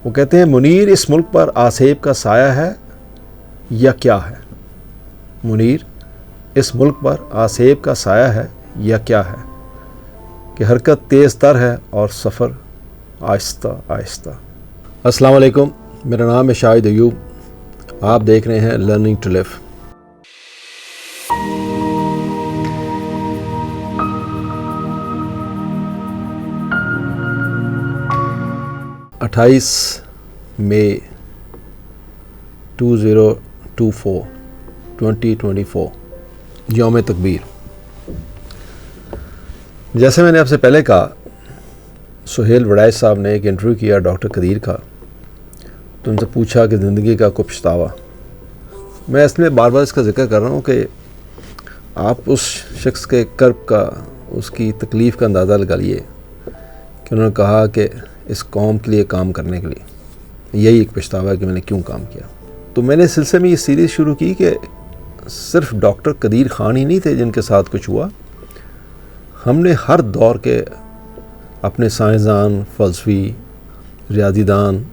وہ کہتے ہیں منیر اس ملک پر آسیب کا سایہ ہے یا کیا ہے؟ منیر اس ملک پر آسیب کا سایہ ہے یا کیا ہے کہ حرکت تیز تر ہے اور سفر آہستہ آہستہ۔ السلام علیکم، میرا نام ہے شاہد ایوب، آپ دیکھ رہے ہیں لرننگ ٹو لیو۔ 28 مئی 2024 یوم تکبیر۔ جیسے میں نے آپ سے پہلے کہا، سہیل وڑائچ صاحب نے ایک انٹرویو کیا ڈاکٹر قدیر کا، تو ان سے پوچھا کہ زندگی کا کوئی پچھتاوا۔ میں اس میں بار بار اس کا ذکر کر رہا ہوں کہ آپ اس شخص کے کرب کا، اس کی تکلیف کا اندازہ لگا لیے کہ انہوں نے کہا کہ اس قوم کے لیے کام کرنے کے لیے یہی ایک پچھتاوا ہے کہ میں نے کیوں کام کیا۔ تو میں نے اس سلسلے میں یہ سیریز شروع کی کہ صرف ڈاکٹر قدیر خان ہی نہیں تھے جن کے ساتھ کچھ ہوا، ہم نے ہر دور کے اپنے سائنسدان، فلسفی، ریاضی دان،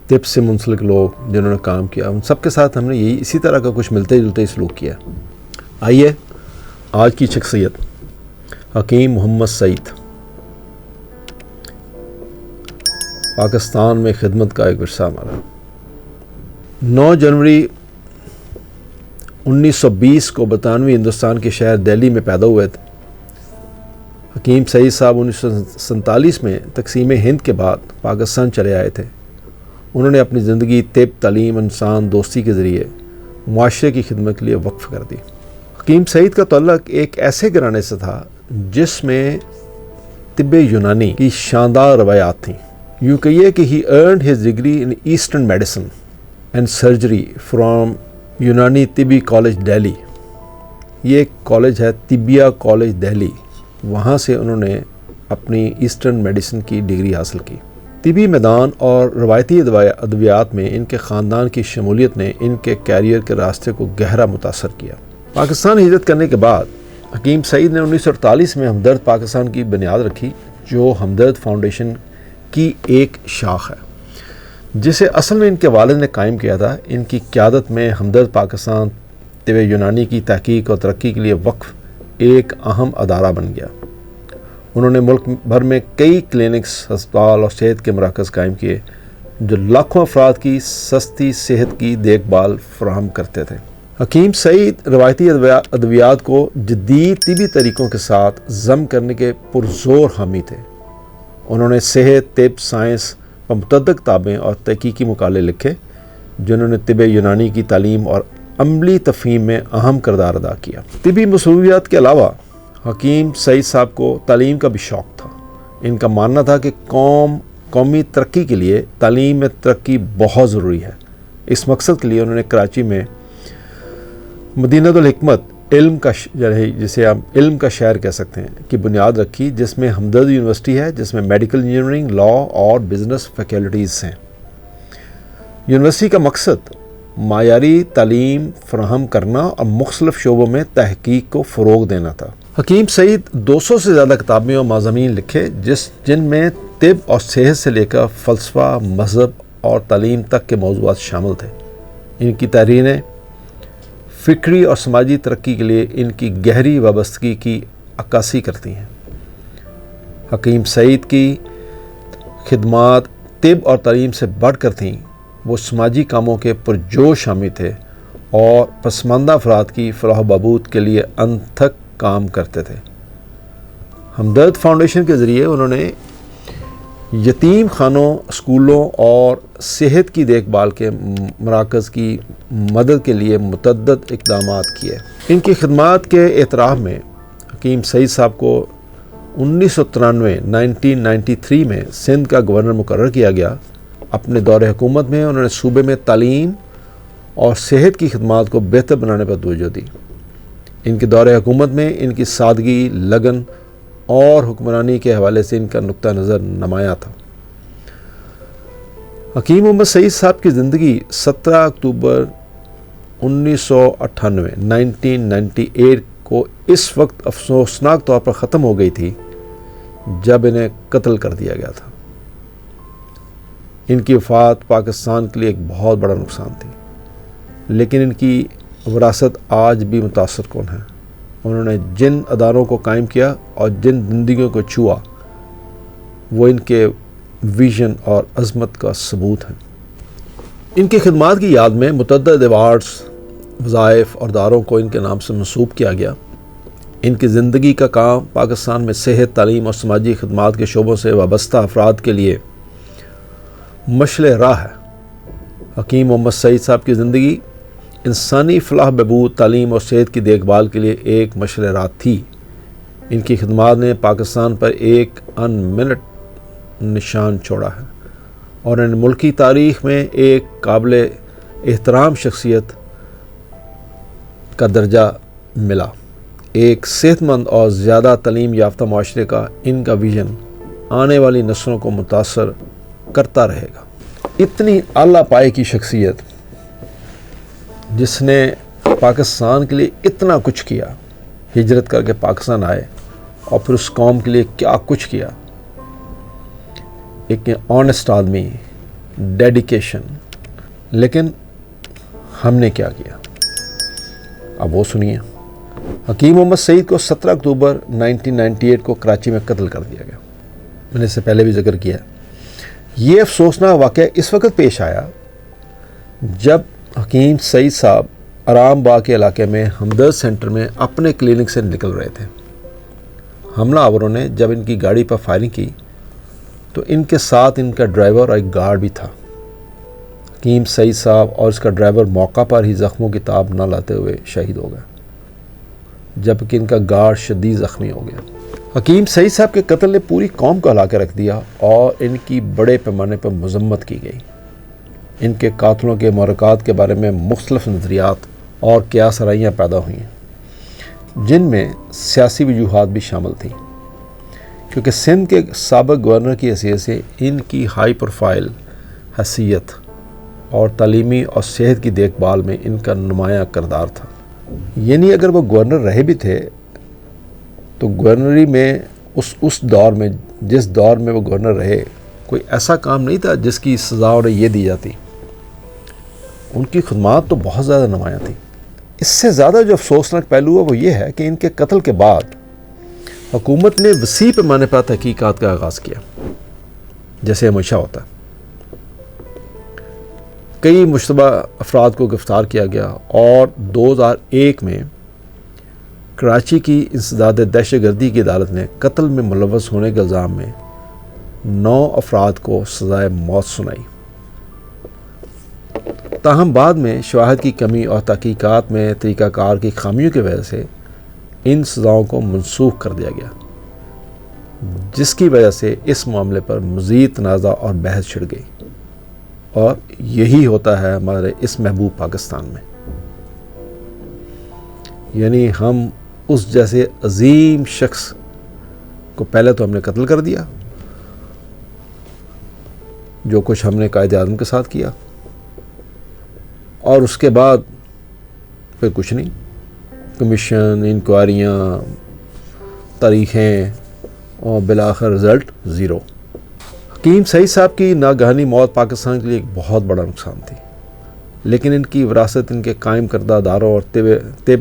طب سے منسلک لوگ جنہوں نے کام کیا، ان سب کے ساتھ ہم نے یہی اسی طرح کا کچھ ملتے جلتے سلوک کیا۔ آئیے آج کی شخصیت حکیم محمد سعید، پاکستان میں خدمت کا ایک ورثہ ہمارا۔ 9 جنوری 1920 کو برطانوی ہندوستان کے شہر دہلی میں پیدا ہوئے تھے۔ حکیم سعید صاحب 1947 میں تقسیم ہند کے بعد پاکستان چلے آئے تھے۔ انہوں نے اپنی زندگی طب، تعلیم، انسان دوستی کے ذریعے معاشرے کی خدمت کے لیے وقف کر دی۔ حکیم سعید کا تعلق ایک ایسے گھرانے سے تھا جس میں طب یونانی کی شاندار روایات تھیں۔ یوں کہیے کہ he earned his degree in eastern medicine and surgery from Unani طبی کالج دہلی۔ یہ ایک کالج ہے، طبیہ کالج دہلی، وہاں سے انہوں نے اپنی ایسٹرن میڈیسن کی ڈگری حاصل کی۔ طبی میدان اور روایتی ادویات میں ان کے خاندان کی شمولیت نے ان کے کیریئر کے راستے کو گہرا متاثر کیا۔ پاکستان ہجرت کرنے کے بعد حکیم سعید نے 1948 میں ہمدرد پاکستان کی بنیاد رکھی، جو ہمدرد فاؤنڈیشن کی ایک شاخ ہے، جسے اصل میں ان کے والد نے قائم کیا تھا۔ ان کی قیادت میں ہمدرد پاکستان طب یونانی کی تحقیق اور ترقی کے لیے وقف ایک اہم ادارہ بن گیا۔ انہوں نے ملک بھر میں کئی کلینکس، ہسپتال اور صحت کے مراکز قائم کیے جو لاکھوں افراد کی سستی صحت کی دیکھ بھال فراہم کرتے تھے۔ حکیم سعید روایتی ادویات کو جدید طبی طریقوں کے ساتھ ضم کرنے کے پرزور حامی تھے۔ انہوں نے صحت، طب، سائنس پر متعدد کتابیں اور تحقیقی مقالے لکھے جنہوں نے طب یونانی کی تعلیم اور عملی تفہیم میں اہم کردار ادا کیا۔ طبی مصروفیات کے علاوہ حکیم سعید صاحب کو تعلیم کا بھی شوق تھا۔ ان کا ماننا تھا کہ قومی ترقی کے لیے تعلیم میں ترقی بہت ضروری ہے۔ اس مقصد کے لیے انہوں نے کراچی میں مدینہ الحکمت جسے ہم علم کا شہر کہہ سکتے ہیں کی بنیاد رکھی، جس میں ہمدرد یونیورسٹی ہے، جس میں میڈیکل انجینئرنگ، لاء اور بزنس فیکلٹیز ہیں۔ یونیورسٹی کا مقصد معیاری تعلیم فراہم کرنا اور مختلف شعبوں میں تحقیق کو فروغ دینا تھا۔ حکیم سعید 200 سے زیادہ کتابیں اور مضامین لکھے جن میں طب اور صحت سے لے کر فلسفہ، مذہب اور تعلیم تک کے موضوعات شامل تھے۔ ان کی تحریریں فکری اور سماجی ترقی کے لیے ان کی گہری وابستگی کی عکاسی کرتی ہیں۔ حکیم سعید کی خدمات طب اور تعلیم سے بڑھ کر تھیں۔ وہ سماجی کاموں کے پرجوش حامی تھے اور پسماندہ افراد کی فلاح و بہبود کے لیے انتھک کام کرتے تھے۔ ہمدرد فاؤنڈیشن کے ذریعے انہوں نے یتیم خانوں، اسکولوں اور صحت کی دیکھ بھال کے مراکز کی مدد کے لیے متعدد اقدامات کیے۔ ان کی خدمات کے اعتراف میں حکیم سعید صاحب کو 1993 میں سندھ کا گورنر مقرر کیا گیا۔ اپنے دور حکومت میں انہوں نے صوبے میں تعلیم اور صحت کی خدمات کو بہتر بنانے پر توجہ دی۔ ان کے دور حکومت میں ان کی سادگی، لگن اور حکمرانی کے حوالے سے ان کا نقطہ نظر نمایاں تھا۔ حکیم محمد سعید صاحب کی زندگی 17 اکتوبر 1998 کو اس وقت افسوسناک طور پر ختم ہو گئی تھی جب انہیں قتل کر دیا گیا تھا۔ ان کی وفات پاکستان کے لیے ایک بہت بڑا نقصان تھی، لیکن ان کی وراثت آج بھی متاثر کن ہے۔ انہوں نے جن اداروں کو قائم کیا اور جن زندگیوں کو چھوا، وہ ان کے ویژن اور عظمت کا ثبوت ہیں۔ ان کی خدمات کی یاد میں متعدد ایوارڈز، وظائف اور اداروں کو ان کے نام سے منسوب کیا گیا۔ ان کی زندگی کا کام پاکستان میں صحت، تعلیم اور سماجی خدمات کے شعبوں سے وابستہ افراد کے لیے مشعل راہ ہے۔ حکیم محمد سعید صاحب کی زندگی انسانی فلاح بہبود، تعلیم اور صحت کی دیکھ بھال کے لیے ایک مشعل راہ تھی۔ ان کی خدمات نے پاکستان پر ایک انمنٹ نشان چھوڑا ہے اور ان ملکی تاریخ میں ایک قابل احترام شخصیت کا درجہ ملا۔ ایک صحت مند اور زیادہ تعلیم یافتہ معاشرے کا ان کا ویژن آنے والی نسلوں کو متاثر کرتا رہے گا۔ اتنی اعلیٰ پائے کی شخصیت جس نے پاکستان کے لیے اتنا کچھ کیا، ہجرت کر کے پاکستان آئے اور پھر اس قوم کے لیے کیا کچھ کیا، ایک آنیسٹ آدمی، ڈیڈیکیشن۔ لیکن ہم نے کیا کیا، اب وہ سنیے۔ حکیم محمد سعید کو 17 اکتوبر 1998 کو کراچی میں قتل کر دیا گیا۔ میں نے اس سے پہلے بھی ذکر کیا۔ یہ افسوسناک واقعہ اس وقت پیش آیا جب حکیم سعید صاحب آرام باغ کے علاقے میں ہمدرد سینٹر میں اپنے کلینک سے نکل رہے تھے۔ حملہ آوروں نے جب ان کی گاڑی پر فائرنگ کی تو ان کے ساتھ ان کا ڈرائیور اور ایک گارڈ بھی تھا۔ حکیم سعید صاحب اور اس کا ڈرائیور موقع پر ہی زخموں کی تاب نہ لاتے ہوئے شہید ہو گئے، جبکہ ان کا گارڈ شدید زخمی ہو گیا۔ حکیم سعید صاحب کے قتل نے پوری قوم کو ہلا کے رکھ دیا اور ان کی بڑے پیمانے پر مذمت کی گئی۔ ان کے قاتلوں کے محرکات کے بارے میں مختلف نظریات اور قیاس آرائیاں پیدا ہوئیں، جن میں سیاسی وجوہات بھی شامل تھیں، کیونکہ سندھ کے سابق گورنر کی حیثیت سے ان کی ہائی پروفائل حیثیت اور تعلیمی اور صحت کی دیکھ بھال میں ان کا نمایاں کردار تھا۔ یعنی اگر وہ گورنر رہے بھی تھے تو گورنری میں اس دور میں، جس دور میں وہ گورنر رہے، کوئی ایسا کام نہیں تھا جس کی سزا انہیں یہ دی جاتی۔ ان کی خدمات تو بہت زیادہ نمایاں تھیں۔ اس سے زیادہ جو افسوسناک پہلو ہے وہ یہ ہے کہ ان کے قتل کے بعد حکومت نے وسیع پیمانے پر تحقیقات کا آغاز کیا، جیسے ہمیشہ ہوتا ہے۔ کئی مشتبہ افراد کو گرفتار کیا گیا اور 2001 میں کراچی کی انسداد دہشت گردی کی عدالت نے قتل میں ملوث ہونے کے الزام میں 9 افراد کو سزائے موت سنائی۔ تاہم بعد میں شواہد کی کمی اور تحقیقات میں طریقہ کار کی خامیوں کی وجہ سے ان سزاؤں کو منسوخ کر دیا گیا، جس کی وجہ سے اس معاملے پر مزید تنازع اور بحث چھڑ گئی۔ اور یہی ہوتا ہے ہمارے اس محبوب پاکستان میں، یعنی ہم اس جیسے عظیم شخص کو پہلے تو ہم نے قتل کر دیا، جو کچھ ہم نے قائد اعظم کے ساتھ کیا، اور اس کے بعد پھر کچھ نہیں، کمیشن، انکوائریاں، تاریخیں، اور بالآخر رزلٹ زیرو۔ حکیم سعید صاحب کی ناگہانی موت پاکستان کے لیے ایک بہت بڑا نقصان تھی، لیکن ان کی وراثت ان کے قائم کردہ اداروں اور طب،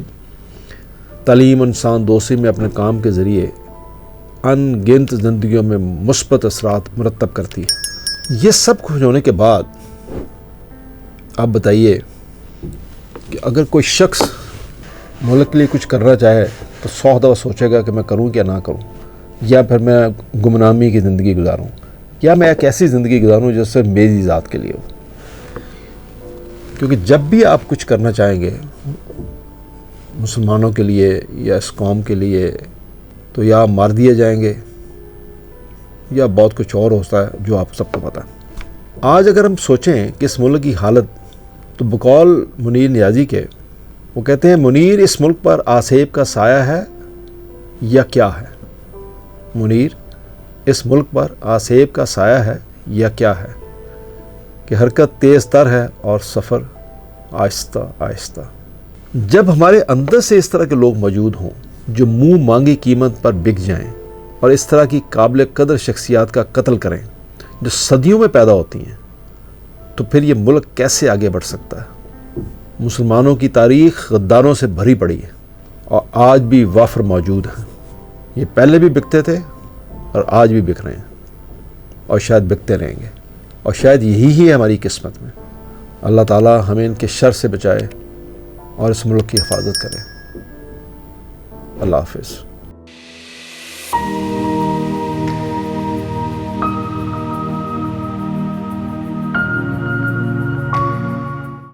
تعلیم، انسان دوستی میں اپنے کام کے ذریعے ان گنت زندگیوں میں مثبت اثرات مرتب کرتی ہے۔ یہ سب کچھ ہونے کے بعد آپ بتائیے کہ اگر کوئی شخص ملک کے لیے کچھ کرنا چاہے تو 100 دفعہ سوچے گا کہ میں کروں یا نہ کروں، یا پھر میں گمنامی کی زندگی گزاروں، یا میں ایک ایسی زندگی گزاروں جو صرف میری ذات کے لیے ہو۔ کیونکہ جب بھی آپ کچھ کرنا چاہیں گے مسلمانوں کے لیے یا اس قوم کے لیے، تو یا مار دیے جائیں گے یا بہت کچھ اور ہوتا ہے جو آپ سب کو پتہ ہے۔ آج اگر ہم سوچیں کہ اس ملک کی حالت، تو بقول منیر نیازی کے، وہ کہتے ہیں منیر اس ملک پر آسیب کا سایہ ہے یا کیا ہے؟ منیر اس ملک پر آسیب کا سایہ ہے یا کیا ہے؟ کہ حرکت تیز تر ہے اور سفر آہستہ آہستہ۔ جب ہمارے اندر سے اس طرح کے لوگ موجود ہوں جو منہ مانگی قیمت پر بک جائیں اور اس طرح کی قابل قدر شخصیات کا قتل کریں جو صدیوں میں پیدا ہوتی ہیں تو پھر یہ ملک کیسے آگے بڑھ سکتا ہے؟ مسلمانوں کی تاریخ غداروں سے بھری پڑی ہے اور آج بھی وافر موجود ہیں۔ یہ پہلے بھی بکتے تھے اور آج بھی بک رہے ہیں اور شاید بکتے رہیں گے، اور شاید یہی ہے ہماری قسمت میں۔ اللہ تعالی ہمیں ان کے شر سے بچائے اور اس ملک کی حفاظت کرے۔ اللہ حافظ۔